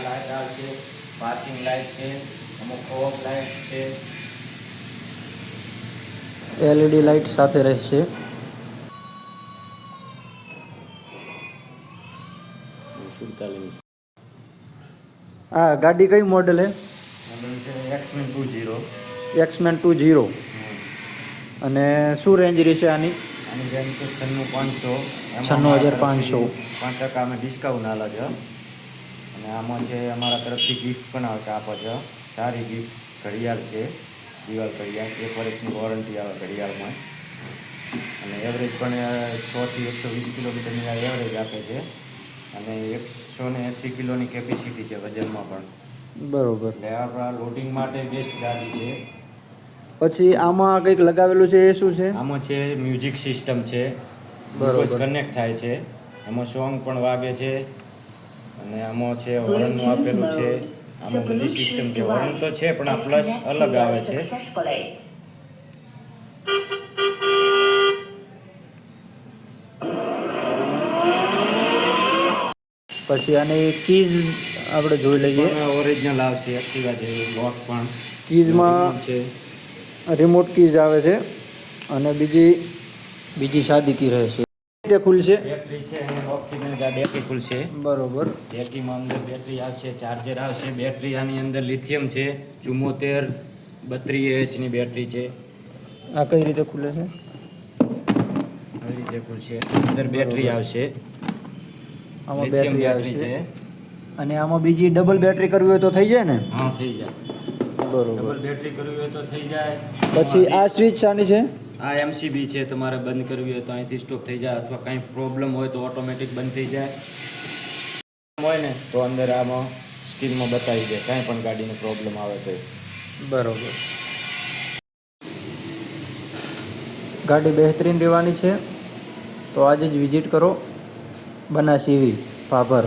Light આવશે, parking light છે, અમુક ફોગ લાઇટ છે, એલઈડી લાઇટ સાથે રહેશે. આ ગાડી કઈ મોડલ હે? મોડલ છે એક્સમેન 20. એક્સમેન 20. અને શું રેન્જ રહેશે આની? આની રેન્જ છે 96,500. એમાં અમારા 96,500. તરફથી 5% અમે ડિસ્કાઉન્ટ આલે છે. અને આમાં છે અમારા તરફથી ગિફ્ટ પણ આપે છે. સારી ગિફ્ટ ઘડિયાળ છે, દિવાલ ઘડિયાળ, 1 વર્ષની વોરંટી આવે ઘડિયાળમાં. અને એવરેજ પણ 100 થી 120 કિલોમીટરની એવરેજ આપે છે. અને 180 કિલોની કેપેસિટી છે વજનમાં પણ. બરોબર. એટલે આપણા લોડિંગ માટે બેસ્ટ ગાડી છે. પછી આમાં કંઈક લગાવેલું છે એ શું છે? આમાં છે મ્યુઝિક સિસ્ટમ છે, બ્લૂટૂથ બરોબર. કનેક્ટ થાય છે, એમાં સોંગ પણ વાગે છે. અને આમાં છે હોર્નનું આપેલું છે. આમાં બધી સિસ્ટમ છે. હોર્ન તો છે પણ આ પ્લસ અલગ આવે છે. પછી આની કીઝ આપણે જોઈ લઈએ. પણ ઓરિજિનલ આવશે, એક્ટિવા જેવી. લોક પણ કીઝમાં રિમોટ છે. રિમોટ કીઝ આવે છે અને બીજી સાદી કી રહેશે. તે ખુલશે. બેટરી છે અને લોકથી બેટરી ખુલશે. બરોબર. બેટરીમાં અંદર બેટરી આવશે, ચાર્જર આવશે. બેટરી આની અંદર લિથિયમ છે, 74 32 એચની બેટરી છે. આ કઈ રીતે ખુલે છે? આવી રીતે ખુલશે. અંદર બેટરી બરોબર. આવશે, આમાં લિથિયમ બેટરી બેટરી આવશે છે. અને આમાં બીજી ડબલ બેટરી કરવી હોય તો થઈ જાય ને? હા, થઈ જાય. બરોબર. ડબલ બેટરી કરવી હોય તો થઈ જાય. પછી આ સ્વિચ શાની છે? આ એમસીબી છે. તમારે બંધ કરવી હોય તો અહીંથી સ્ટોપ થઈ જાય, અથવા કંઈ પ્રોબ્લેમ હોય તો ઓટોમેટિક બંધ થઈ જાય. હોય ને તો અંદર આમાં સ્ક્રીનમાં બતાવી દે કાંઈ પણ ગાડીનો પ્રોબ્લેમ આવે તો. બરોબર. ગાડી બહેતરીન રહેવાની છે, તો આજે જ વિઝિટ કરો બનાસ EV ભાભર.